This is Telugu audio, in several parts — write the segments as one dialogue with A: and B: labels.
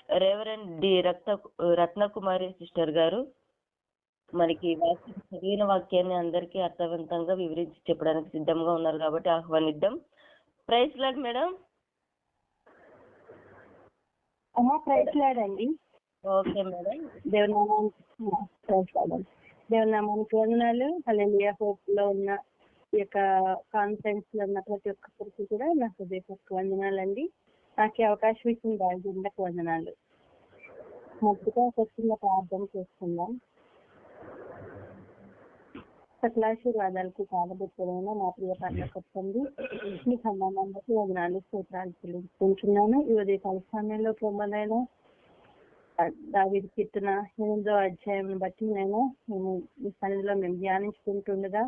A: రెవరెండ్ డి రత్నకుమారి సిస్టర్ గారు మనకి చదివిన వాక్యాన్ని అందరికీ అర్థవంతంగా వివరించి చెప్పడానికి సిద్ధంగా ఉన్నారు కాబట్టి ఆహ్వానిద్దాం. Praise lord madam.
B: అమ్మా ప్రైజ్ లార్డ్ అండి.
A: Okay madam.
B: దేవుని నామానికి వందనాలు. హల్లెలూయా. హోప్ లో ఉన్న ఈ యొక్క కాన్ఫరెన్స్ లో ఉన్న ప్రతి ఒక్కరికి కూడా నా హృదయపూర్వక వందనాలండి. నాకు అవకాశం ఇచ్చిన బాధ్యతలకు వందనాలు. మొదటిగా ఒక చిన్న ప్రార్థన చేసుకుందాం. సకలాశీర్వాదాలకు కాలబెట్టమైన నా ప్రియ పర్లకొచ్చండి మీ ఖండానందరికి వందనాలు స్తోత్రాలు చెల్లించుకుంటున్నాను. ఈ ఉదయకాల సమయంలో పొమ్మనైనా దావీదు కీర్తన 8వ అధ్యాయం బట్టి నేను ఈ సన్నిధిలో మేము ధ్యానించుకుంటుండగా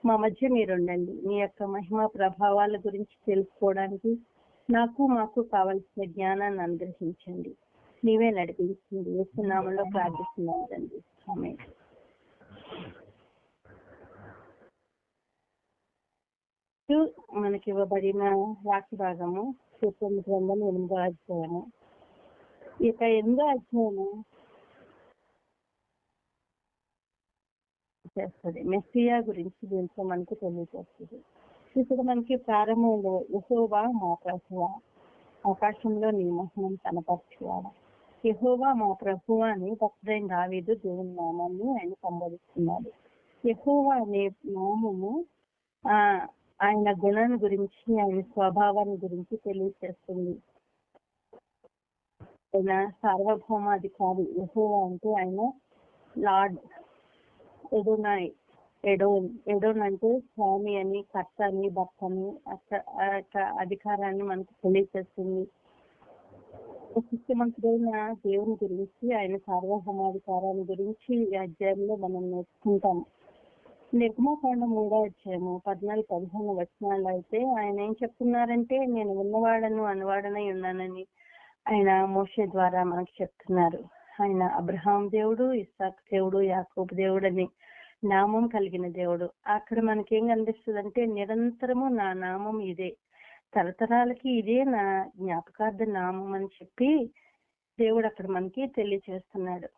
B: మా మధ్య మీరుండండి. మీ యొక్క మహిమ ప్రభావాల గురించి తెలుసుకోవడానికి మాకు కావలసిన జ్ఞానాన్ని అనుగ్రహించండి. నీవే నడిపించండి. యేసు నామములో ప్రార్థిస్తున్నాను తండ్రి. ఆమేన్. మనకి ఇవ్వబడిన వాక్య భాగము కీర్తన గ్రంథం 8వ అధ్యాయము. ఇక 8వ అధ్యాయము చేస్తుంది మెస్సియా గురించి దీంట్లో మనకి తెలియజేస్తుంది. ఇప్పుడు మనకి ప్రారంభంలో యెహోవా మా ప్రభువా, ఆకాశంలో నీ మహిమను కనపరచువాడా. యెహోవా మా ప్రభువా అని భక్తుడైన దావీదు దేవుని నామాన్ని ఆయన సంబోధిస్తున్నాడు. యెహోవా అనే నామము ఆయన గుణాన్ని గురించి, ఆయన స్వభావాన్ని గురించి తెలియజేస్తుంది. ఆయన సార్వభౌమాధికారి. యెహోవా అంటే ఆయన లార్డ్. ఎడోన్ అంటే స్వామి అని, కర్త అని, భర్త అని అధికారాన్ని మనకు తెలియజేస్తుంది. శక్తిమంతుడైన దేవుని గురించి, ఆయన సార్వభౌమాధికారాన్ని గురించి ఈ అధ్యాయంలో మనం నేర్చుకుంటాం. నిర్గమకాండం 3వ అధ్యాయము 14-15 వచనాలు అయితే ఆయన ఏం చెప్తున్నారంటే, నేను ఉన్నవాడను అనువాడనై ఉన్నానని ఆయన మోషే ద్వారా మనకు చెప్తున్నారు. ఆయన అబ్రహాం దేవుడు, ఇస్సాకు దేవుడు, యాకోబు దేవుడు అని నామం కలిగిన దేవుడు. అక్కడ మనకేం కనిపిస్తుంది అంటే, నిరంతరము నా నామం ఇదే, తరతరాలకి ఇదే నా జ్ఞాపకార్థ నామం అని చెప్పి దేవుడు అక్కడ మనకి తెలియచేస్తున్నాడు.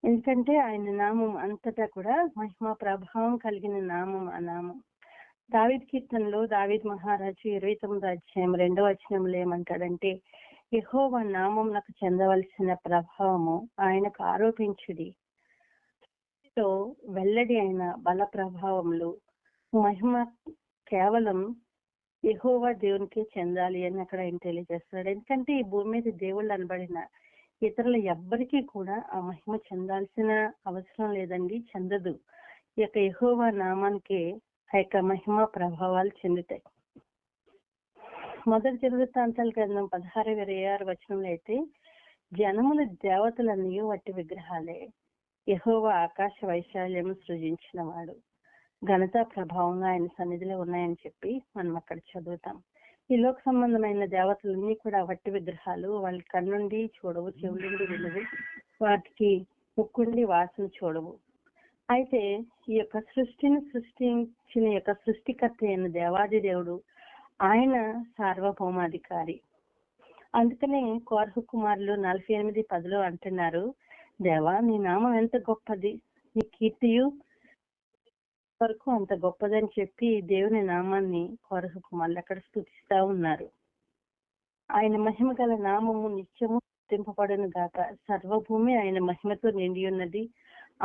B: ఎందుకంటే ఆయన నామం అంతటా కూడా మహిమ ప్రభావం కలిగిన నామం ఆ నామం. దావీదు కీర్తనలో దావీదు మహారాజు 29వ అధ్యాయం 2వ వచనంలో ఏమంటాడంటే, యెహోవా నామం నాకు చెందవలసిన ప్రభావము ఆయనకు ఆరోపించుడి. వెల్లడి అయిన బల ప్రభావములు మహిమ కేవలం యెహోవా దేవునికే చెందాలి అని అక్కడ ఆయన తెలియజేస్తున్నాడు. ఎందుకంటే ఈ భూమి మీద దేవుళ్ళు అనబడిన ఇతరులు ఎవ్వరికీ కూడా ఆ మహిమ చెందాల్సిన అవసరం లేదండి, చెందదు. ఈ యొక్క యెహోవా నామానికి ఆ యొక్క మహిమ ప్రభావాలు చెందుతాయి. మొదటి దినవృత్తాంతాల గ్రంథం 16-26 వచనంలో అయితే, జనముల దేవతలన్నీ వట్టి విగ్రహాలే, యెహోవా ఆకాశ వైశాల్యము సృజించిన వాడు, ఘనత ప్రభావంగా ఆయన సన్నిధిలో ఉన్నాయని చెప్పి మనం అక్కడ చదువుతాం. ఈ లోక సంబంధమైన దేవతలన్నీ కూడా వట్టి విగ్రహాలు. వాళ్ళ కన్నుండి చూడవు, చెవులుండి వినవు, వాటికి ముక్కుండి వాసన చూడవు. అయితే ఈ యొక్క సృష్టిని సృష్టించిన యొక్క సృష్టికర్త అయిన దేవాది దేవుడు ఆయన సార్వభౌమాధికారి. అందుకనే కోరహు కుమారులు 48:10 అంటున్నారు, దేవా నీ నామం ఎంత గొప్పది, నీ కీర్తియు వరకు అంత గొప్పదని చెప్పి దేవుని నామాన్ని కోరహు కుమారులు అక్కడ స్తుతిస్తా ఉన్నారు. ఆయన మహిమ గల నామము నిత్యము స్తుతింపబడును గాక, సర్వభూమి ఆయన మహిమతో నిండి ఉన్నది,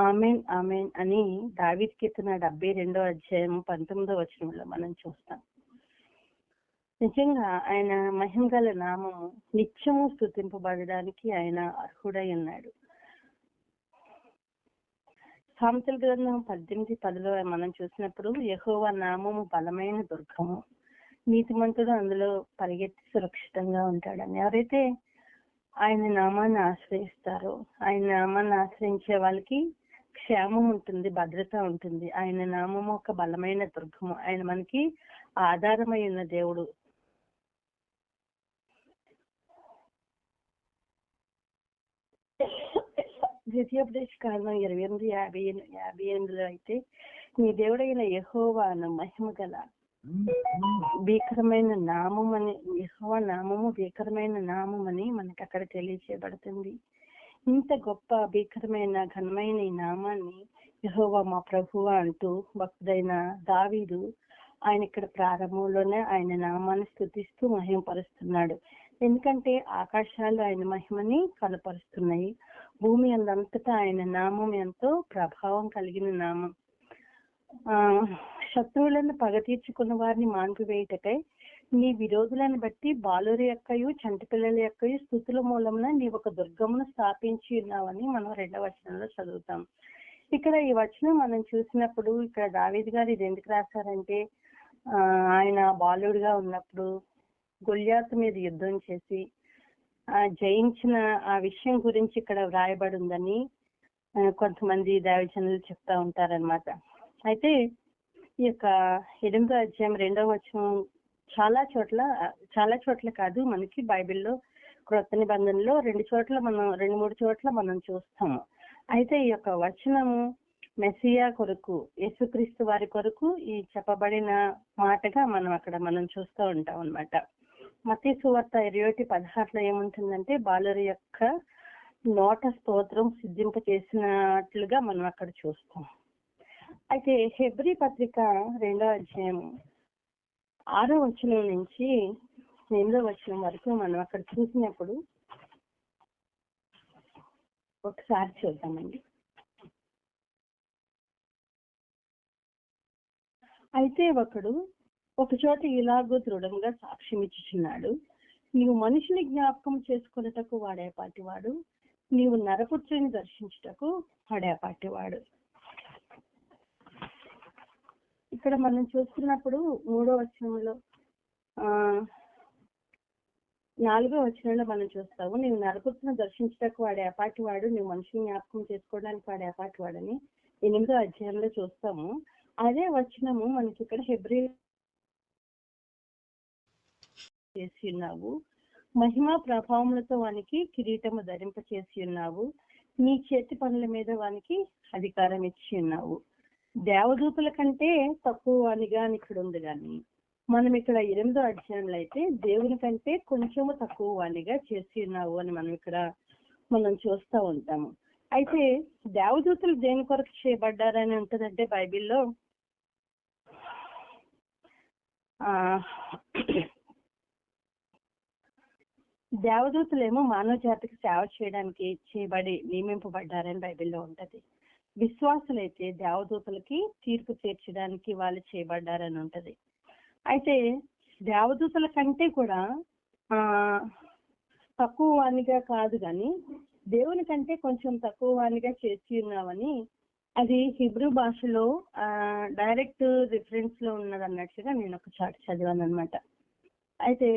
B: ఆమేన్ ఆమేన్ అని దావీదు కీర్తన 72వ అధ్యాయం 19వ వచనంలో మనం చూస్తాం. నిజంగా ఆయన మహిమ గల నామము నిత్యము స్తుతింపబడడానికి ఆయన అర్హుడై ఉన్నాడు. సామెతల గ్రంథం 18:10 మనం చూసినప్పుడు, యెహోవా నామము బలమైన దుర్గము, నీతిమంతుడు అందులో పరిగెత్తి సురక్షితంగా ఉంటాడని. ఎవరైతే ఆయన నామాన్ని ఆశ్రయిస్తారో, ఆయన నామాన్ని ఆశ్రయించే వాళ్ళకి క్షేమం ఉంటుంది, భద్రత ఉంటుంది. ఆయన నామము ఒక బలమైన దుర్గము. ఆయన మనకి ఆధారమై ఉన్న దేవుడు. ద్వితీయోపదేశ కాండం 28:58 అయితే, నీ దేవుడైన యెహోవాను మహిమ గల భీకరమైన నామమని, యెహోవా నామము భీకరమైన నామమని మనకి అక్కడ తెలియచేయబడుతుంది. ఇంత గొప్ప భీకరమైన ఘనమైన ఈ నామాన్ని యెహోవా మా ప్రభువా అంటూ భక్తుడైన దావీదు ఆయన ఇక్కడ ప్రారంభంలోనే ఆయన నామాన్ని స్తుతిస్తూ మహిమపరుస్తున్నాడు. ఎందుకంటే ఆకాశాలు ఆయన మహిమని కనపరుస్తున్నాయి. భూమి అందంతటా ఆయన నామం ఎంతో ప్రభావం కలిగిన నామం. శత్రువులను పగ తీర్చుకున్న వారిని మాన్పివేయుటకై నీ విరోధులను బట్టి బాలురి యొక్కయు చంటి పిల్లల యొక్కయు స్తుతుల మూలమున నీ ఒక దుర్గమును స్థాపించి ఉన్నావని మనం 2వ వచనంలో చదువుతాం. ఇక్కడ ఈ వచనం మనం చూసినప్పుడు ఇక్కడ దావీదు గారు ఇది ఎందుకు రాశారంటే ఆయన బాలుడిగా ఉన్నప్పుడు గొల్యాతు మీద యుద్ధం చేసి జయించిన ఆ విషయం గురించి ఇక్కడ వ్రాయబడి ఉందని కొంతమంది దైవజనులు చెప్తా ఉంటారనమాట. అయితే ఈ యొక్క 8వ అధ్యాయం 2వ వచనం చాలా చోట్ల కాదు, మనకి బైబిల్లో క్రొత్త నిబంధనలో 2-3 చోట్ల మనం చూస్తాము. అయితే ఈ యొక్క వచనము మెస్సియా కొరకు, యేసుక్రీస్తు వారి కొరకు ఈ చెప్పబడిన మాటగా మనం చూస్తూ ఉంటాం అన్నమాట. మత్తయి సువార్త 21:16 ఏముంటుందంటే బాలురి యొక్క నోట స్తోత్రం సిద్ధింప చేసినట్లుగా మనం అక్కడ చూస్తాం. అయితే హెబ్రీ పత్రిక 2వ అధ్యాయం 6వ వచనం నుంచి 8వ వచనం వరకు మనం అక్కడ చూసినప్పుడు ఒకసారి చూద్దామండి. అయితే ఒక చోట ఇలాగూ దృఢంగా సాక్ష్యం ఇచ్చుచున్నాడు, నీవు మనిషిని జ్ఞాపకం చేసుకున్నటకు వాడేపాటివాడు, నీవు నరపుత్రుని దర్శించుటకు వాడేపాటివాడు. ఇక్కడ మనం చూస్తున్నప్పుడు 3వ వచనంలో 4వ వచనంలో మనం చూస్తాము, నీవు నరపుత్రుని దర్శించుటకు వాడేపాటివాడు, నీవు మనిషిని జ్ఞాపకం చేసుకోవడానికి వాడేపాటివాడని 8వ అధ్యాయంలో చూస్తాము. అదే వచనము మనకి ఇక్కడ హెబ్రీ చేసి ఉన్నావు, మహిమా ప్రభావములతో వానికి కిరీటము ధరింప చేసి ఉన్నావు, నీ చేతి పనుల మీద వానికి అధికారం ఇచ్చి ఉన్నావు. దేవదూతల కంటే తక్కువ వానిగా అని ఇక్కడ ఉంది, కానీ మనం ఇక్కడ 8వ అధ్యాయంలో అయితే దేవుని కంటే కొంచెము తక్కువ వానిగా చేసి ఉన్నావు అని మనం చూస్తూ ఉంటాము. అయితే దేవదూతలు దేని కొరకు చేయబడ్డారని ఉంటుందంటే బైబిల్లో దేవదూతలేమో మానవ జాతికి సేవ చేయడానికి చేయబడి నియమింపబడ్డారని బైబిల్లో ఉంటది. విశ్వాసులైతే దేవదూతలకి తీర్పు తీర్చడానికి వాళ్ళు చేయబడ్డారని ఉంటది. అయితే దేవదూతల కంటే కూడా తక్కువ వానిగా కాదు, కానీ దేవుని కంటే కొంచెం తక్కువ వానిగా చేసి ఉన్నామని అది హిబ్రూ భాషలో డైరెక్ట్ రిఫరెన్స్ లో ఉన్నది అన్నట్టుగా నేను ఒక చాట చదివాను అనమాట. అయితే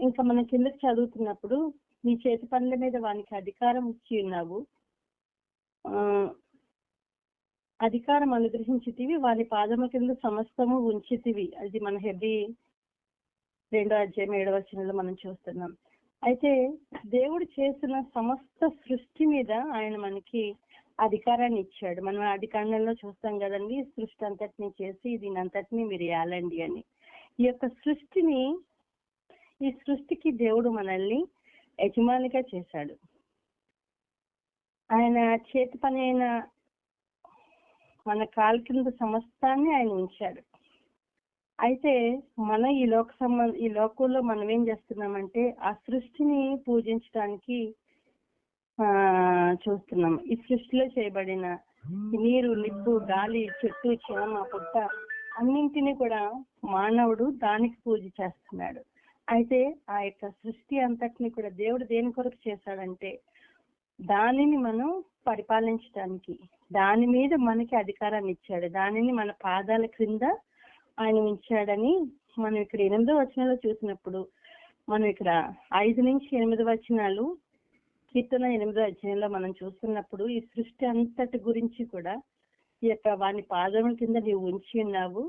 B: ఇంకా మనం కిందకి చదువుతున్నప్పుడు నీ చేతి పనుల మీద వానికి అధికారం ఇచ్చి ఉన్నావు, అధికారం అనుగ్రహించితివి, వారి పాదము కింద సమస్తము ఉంచితివి. అది మన హెబ్రీ 2వ అధ్యాయం 7వ వచనంలో మనం చూస్తున్నాం. అయితే దేవుడు చేసిన సమస్త సృష్టి మీద ఆయన మనకి అధికారాన్ని ఇచ్చాడు. మనం ఆది కాండంలో చూస్తాం కదండి, సృష్టి అంతటిని చేసి దీని అంతటిని మీరు ఏలండి అని. ఈ సృష్టికి దేవుడు మనల్ని యజమానిగా చేశాడు. ఆయన చేతి పని అయిన మన కాలు కింద సమస్తాన్ని ఆయన ఉంచాడు. అయితే మన ఈ లోకంలో మనం ఏం చేస్తున్నామంటే ఆ సృష్టిని పూజించడానికి చూస్తున్నాం. ఈ సృష్టిలో చేయబడిన నీరు, నిప్పు, గాలి, చెట్టు, చేమ, పుట్ట అన్నింటినీ కూడా మానవుడు దానికి పూజ చేస్తున్నాడు. అయితే ఆ యొక్క సృష్టి అంతటిని కూడా దేవుడు దేని కొరకు చేశాడంటే దానిని మనం పరిపాలించడానికి, దాని మీద మనకి అధికారాన్ని ఇచ్చాడు, దానిని మన పాదాల క్రింద ఆయన ఉంచాడని మనం ఇక్కడ 8వ వచనంలో చూసినప్పుడు, మనం ఇక్కడ 5-8 వచనాలు కీర్తన 8వ అధ్యాయంలో మనం చూస్తున్నప్పుడు ఈ సృష్టి అంతటి గురించి కూడా ఈ యొక్క వాని పాదముల కింద నీవు ఉంచి ఉన్నావు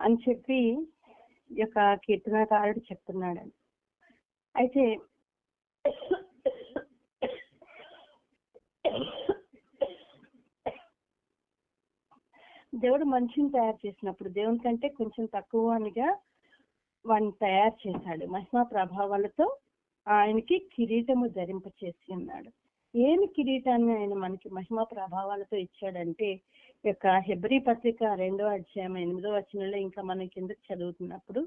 B: అని చెప్పి ఈ యొక్క కీర్తనకారుడు చెప్తున్నాడు. అయితే దేవుడు మనిషిని తయారు చేసినప్పుడు దేవుని కంటే కొంచెం తక్కువగా వాడిని తయారు చేశాడు. మహిమా ప్రభావాలతో ఆయనకి కిరీటము ధరింప చేసి ఉన్నాడు. ఏమి కిరీటాన్ని ఆయన మనకి మహిమా ప్రభావాలతో ఇచ్చాడంటే, యొక్క హెబ్రీ పత్రిక 2వ అధ్యాయం 8వ వచనంలో ఇంకా మనం కిందకి చదువుతున్నప్పుడు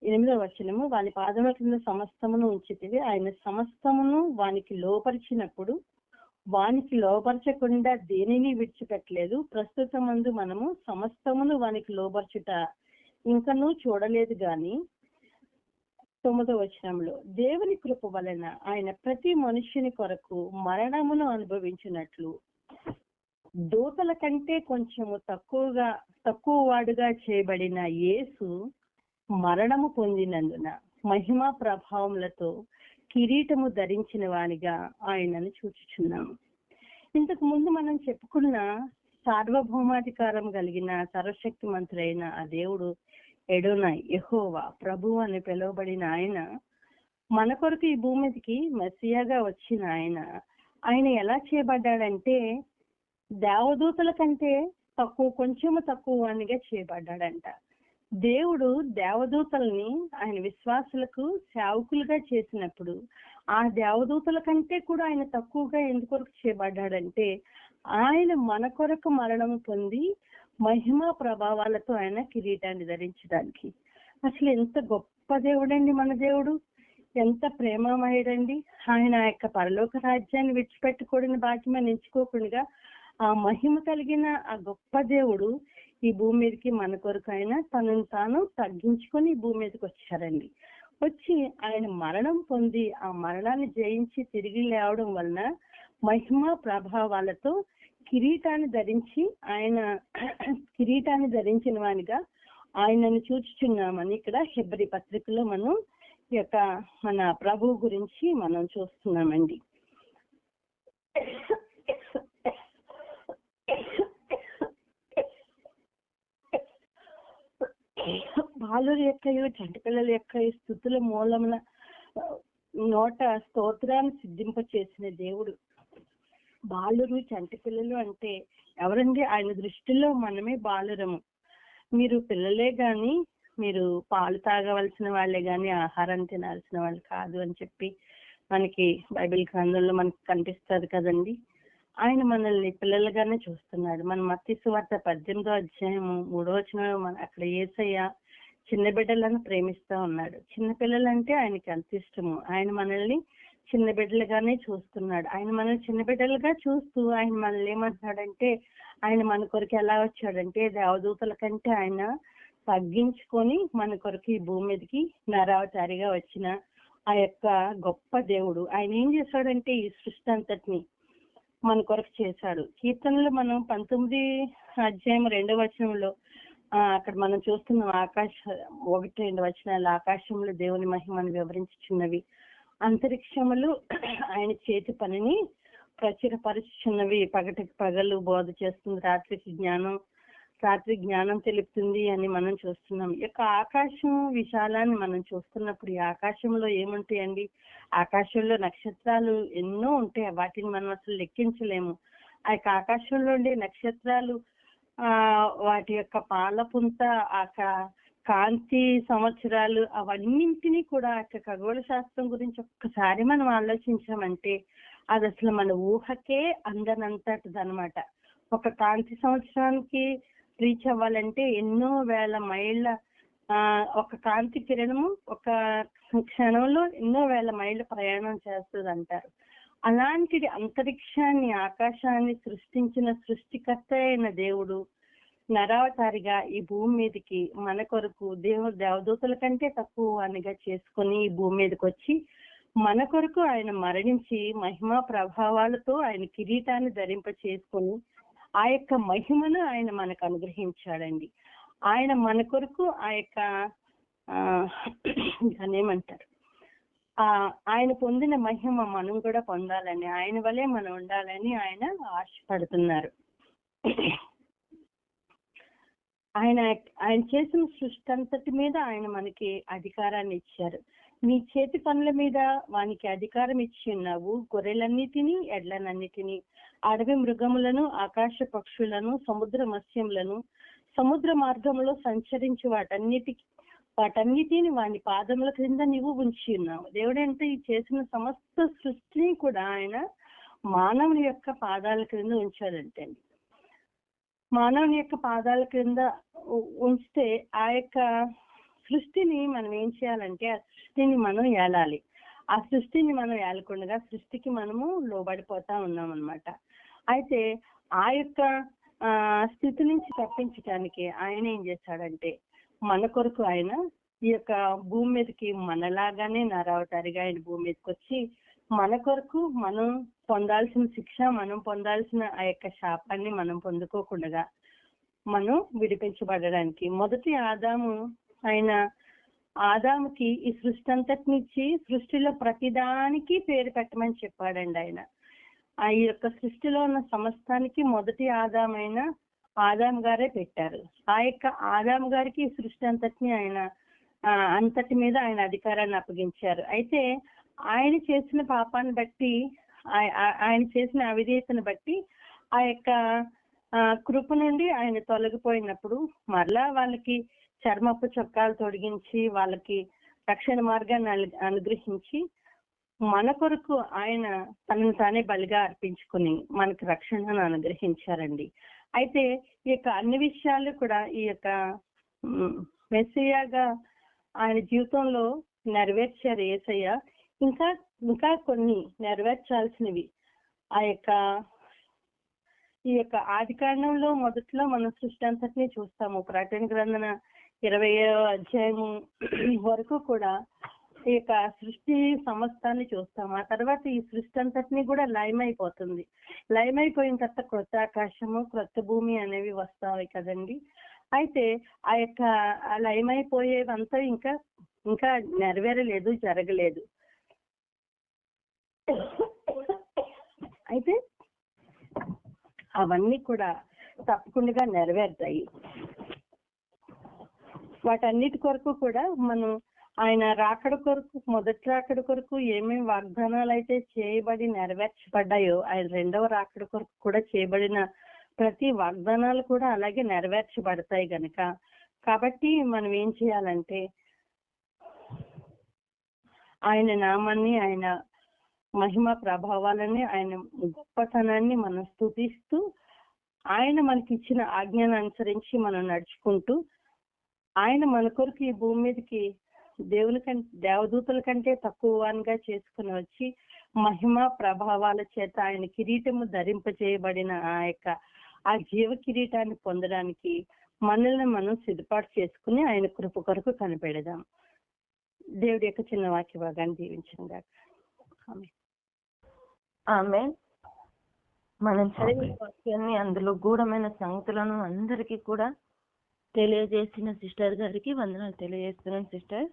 B: 8వ వచనము, వాని పాదముల కింద సమస్తమును ఉంచితివి, ఆయన సమస్తమును వానికి లోపరిచినప్పుడు వానికి లోపరచకుండా దేనిని విడిచిపెట్టలేదు. ప్రస్తుతమందు మనము సమస్తమును వానికి లోపరచుట ఇంకనూ చూడలేదు గాని 9వ వచనంలో, దేవుని కృప వలన ఆయన ప్రతి మనుష్యుని కొరకు మరణమును అనుభవించినట్లు దూతల కంటే కొంచెము తక్కువ వాడుగా చేయబడిన యేసు మరణము పొందినందున మహిమా ప్రభావములతో కిరీటము ధరించిన వానిగా ఆయనను చూచుచున్నాము. ఇంతకు ముందు మనం చెప్పుకున్న సార్వభౌమాధికారం కలిగిన సర్వశక్తి మంత్రులైన ఆ దేవుడు ఎడోనాయ్, యెహోవా, ప్రభువు అని పిలువబడిన ఆయన మన కొరకు ఈ భూమి మీదకి మెస్సియాగా వచ్చిన ఆయన ఎలా చేయబడ్డాడంటే దేవదూతల కంటే కొంచెము తక్కువ వానిగా చేయబడ్డాడంట. దేవుడు దేవదూతల్ని ఆయన విశ్వాసులకు సేవకులుగా చేసినప్పుడు ఆ దేవదూతల కంటే కూడా ఆయన తక్కువగా ఎందుకొరకు చేయబడ్డాడంటే, ఆయన మన కొరకు మరణము పొంది మహిమా ప్రభావాలతో ఆయన కిరీటాన్ని ధరించడానికి. అసలు ఎంత గొప్ప దేవుడండి మన దేవుడు, ఎంత ప్రేమమయుడండి. ఆయన యొక్క పరలోక రాజ్యాన్ని విడిచిపెట్టకూడని భాగ్యమని ఎంచుకోకుండా ఆ మహిమ కలిగిన ఆ గొప్ప దేవుడు ఈ భూమి మీదకి మన కొరకు ఆయన తనను తాను తగ్గించుకొని ఈ భూమి మీదకి వచ్చారండి. వచ్చి ఆయన మరణం పొంది ఆ మరణాన్ని జయించి తిరిగి లేవడం వలన మహిమా ప్రభావాలతో కిరీటాన్ని ధరించిన వానిగా ఆయనను చూచుచున్నామని ఇక్కడ హెబ్రీ పత్రికలో మనం ఈ యొక్క మన ప్రభువు గురించి మనం చూస్తున్నామండి. బాలుర యొక్క చంటి పిల్లల యొక్క స్తుతుల మూలమున నోట స్తోత్రాన్ని సిద్ధింప చేసిన దేవుడు. బాలురు చంటి పిల్లలు అంటే ఎవరండి? ఆయన దృష్టిలో మనమే బాలురము. మీరు పిల్లలే గాని మీరు పాలు తాగవలసిన వాళ్ళే గాని ఆహారం తినాల్సిన వాళ్ళు కాదు అని చెప్పి మనకి బైబిల్ గ్రంథంలో మనకి కనిపిస్తుంది కదండి. ఆయన మనల్ని పిల్లలుగానే చూస్తున్నాడు. మన మత్తయి సువార్త 18వ అధ్యాయము 3వ వచనం అక్కడ యేసయ్య చిన్న బిడ్డలను ప్రేమిస్తా ఉన్నాడు. చిన్న పిల్లలంటే ఆయనకి ఎంత ఇష్టము. ఆయన మనల్ని చిన్న బిడ్డలుగానే చూస్తున్నాడు. ఆయన మనల్ని చిన్న బిడ్డలుగా చూస్తూ ఆయన మనల్ని ఏమంటున్నాడంటే, ఆయన మన కొరకు ఎలా వచ్చాడంటే దేవదూతల కంటే ఆయన తగ్గించుకొని మన కొరకు ఈ భూమి మీదకి నరావతారిగా వచ్చిన ఆ యొక్క గొప్ప దేవుడు. ఆయన ఏం చేశాడంటే ఈ సృష్టి అంతటిని మన కొరకు చేశాడు. కీర్తనలో మనం 19వ అధ్యాయం 2వ వచనంలో అక్కడ మనం చూస్తున్నాం, 1-2 వచనాలు ఆకాశంలో దేవుని మహిమను వివరించుచున్నవి, అంతరిక్షములు ఆయన చేతి పనిని ప్రచురపరుచుచున్నవి, పగటికి పగలు బోధ చేస్తుంది, రాత్రి జ్ఞానం తెలుపుతుంది అని మనం చూస్తున్నాం. ఈ యొక్క ఆకాశం విశాలాన్ని మనం చూస్తున్నప్పుడు ఈ ఆకాశంలో ఏముంటాయండి? ఆకాశంలో నక్షత్రాలు ఎన్నో ఉంటాయి, వాటిని మనం అసలు లెక్కించలేము. ఆ యొక్క ఆకాశంలో ఉండే నక్షత్రాలు వాటి యొక్క పాలపుంత, ఆ కాంతి సంవత్సరాలు అవన్నింటినీ కూడా ఖగోళ శాస్త్రం గురించి ఒక్కసారి మనం ఆలోచించామంటే అది అసలు మన ఊహకే అందనంతటిదనమాట. ఒక కాంతి సంవత్సరానికి రీచ్ అవ్వాలంటే ఎన్నో వేల మైళ్ళ ఒక కాంతి కిరణము ఒక క్షణంలో ఎన్నో వేల మైళ్ళ ప్రయాణం చేస్తుంది అంటారు. అలాంటిది అంతరిక్షాన్ని ఆకాశాన్ని సృష్టించిన సృష్టికర్త అయిన దేవుడు నరావతారిగా ఈ భూమి మీదకి మన కొరకు దేవదూతల కంటే తక్కువ వానిగా చేసుకుని ఈ భూమి మీదకి వచ్చి మన కొరకు ఆయన మరణించి మహిమా ప్రభావాలతో ఆయన కిరీటాన్ని ధరింప చేసుకుని ఆ యొక్క మహిమను ఆయన మనకు అనుగ్రహించాడండి. ఆయన మన కొరకు ఆ యొక్క ఏమంటారు ఆయన పొందిన మహిమ మనం కూడా పొందాలని, ఆయన వలే మనం ఉండాలని ఆయన ఆశపడుతున్నారు. ఆయన చేసిన సృష్టి అంతటి మీద ఆయన మనకి అధికారాన్ని ఇచ్చారు. నీ చేతి పనుల మీద వానికి అధికారం ఇచ్చి ఉన్నావు. గొర్రెలన్నిటినీ, ఎడ్లనన్నిటినీ, అడవి మృగములను, ఆకాశ పక్షులను, సముద్ర మత్స్యములను, సముద్ర మార్గంలో సంచరించి వాటన్నిటిని వాని పాదముల క్రింద నీవు ఉంచి ఉన్నావు. దేవుడంటే ఈ చేసిన సమస్త సృష్టిని కూడా ఆయన మానవుని యొక్క పాదాల క్రింద ఉంచాడంటే, మానవుని యొక్క పాదాల క్రింద ఉంచితే ఆ యొక్క సృష్టిని మనం ఏం చేయాలంటే ఆ సృష్టిని మనం ఏలాలి. ఆ సృష్టిని మనం ఏలకుండా సృష్టికి మనము లోబడిపోతా ఉన్నాం అన్నమాట. అయితే ఆ యొక్క స్థితి నుంచి తప్పించడానికి ఆయన ఏం చేశాడంటే మన కొరకు ఆయన ఈ యొక్క భూమి మీదకి మనలాగానే నరవతారిగా ఆయన భూమి మీదకి వచ్చి మన కొరకు మనం పొందాల్సిన శిక్ష, మనం పొందాల్సిన ఆ యొక్క శాపాన్ని మనం పొందుకోకుండా మనం విడిపించబడడానికి మొదటి ఆయన ఆదాముకి ఈ సృష్టి అంతటిని ఇచ్చి సృష్టిలో ప్రతిదానికి పేరు పెట్టమని చెప్పాడండి. ఆయన ఈ యొక్క సృష్టిలో ఉన్న సమస్తానికి మొదటి ఆదాం గారే పెట్టారు. ఆ యొక్క ఆదాం గారికి ఈ సృష్టి అంతటిని ఆయన అంతటి మీద ఆయన అధికారాన్ని అప్పగించారు. అయితే ఆయన చేసిన పాపాన్ని బట్టి, ఆయన చేసిన అవిధేయతను బట్టి ఆ యొక్క కృప నుండి ఆయన తొలగిపోయినప్పుడు మరలా వాళ్ళకి చర్మపు చొక్కాలు తొడిగించి వాళ్ళకి రక్షణ మార్గాన్ని అనుగ్రహించి మన కొరకు ఆయన తనను తానే బలిగా అర్పించుకుని మనకు రక్షణను అనుగ్రహించారండి. అయితే ఈ యొక్క అన్ని విషయాలు కూడా ఈ యొక్క మెస్సియాగా ఆయన జీవితంలో నెరవేర్చారు యేసయ్య. ఇంకా కొన్ని నెరవేర్చాల్సినవి ఈ యొక్క ఆది కాండంలో మొదట్లో మనం సృష్టి అంతటినీ చూస్తాము. ప్రకటన గ్రంథం 20వ అధ్యాయము వరకు కూడా ఈ యొక్క సృష్టి సమస్తాన్ని చూస్తాం. ఆ తర్వాత ఈ సృష్టి అంతటినీ కూడా లయమైపోతుంది. లయమైపోయిన తర్వాత క్రొత్త ఆకాశము, క్రొత్త భూమి అనేవి వస్తాయి కదండి. అయితే ఆ యొక్క లయమైపోయేవంతా ఇంకా నెరవేరలేదు, జరగలేదు. అయితే అవన్నీ కూడా తప్పకుండా నెరవేరుతాయి. వాటన్నిటి కొరకు కూడా మనం ఆయన రాకడ కొరకు, మొదటి రాకడ కొరకు ఏమేమి వాగ్దానాలు అయితే చేయబడి నెరవేర్చబడ్డాయో ఆయన రెండవ రాకడ కొరకు కూడా చేయబడిన ప్రతి వాగ్దానాలు కూడా అలాగే నెరవేర్చబడతాయి గనక, కాబట్టి మనం ఏం చేయాలంటే ఆయన నామాన్ని, ఆయన మహిమ ప్రభావాలని, ఆయన గొప్పతనాన్ని మనం స్తుతిస్తూ ఆయన మనకి ఇచ్చిన ఆజ్ఞను అనుసరించి మనం నడుచుకుంటూ ఆయన మన కొరకు ఈ భూమి మీదకి దేవదూతల కంటే తక్కువగా చేసుకుని వచ్చి మహిమ ప్రభావాల చేత ఆయన కిరీటము ధరింపజేయబడిన ఆ జీవ కిరీటాన్ని పొందడానికి మనల్ని మనం సిద్ధపాటు చేసుకుని ఆయన కృప కొరకు కనిపెడదాం. దేవుడి యొక్క చిన్న వాక్య భాగాన్ని దీవించండి.
A: ఆమేన్. మనం చదివిన వాక్యాన్ని, అందులో గూఢమైన సంగతులను అందరికీ కూడా తెలియజేసిన సిస్టర్ గారికి వందనాలు తెలియజేస్తున్నాను సిస్టర్.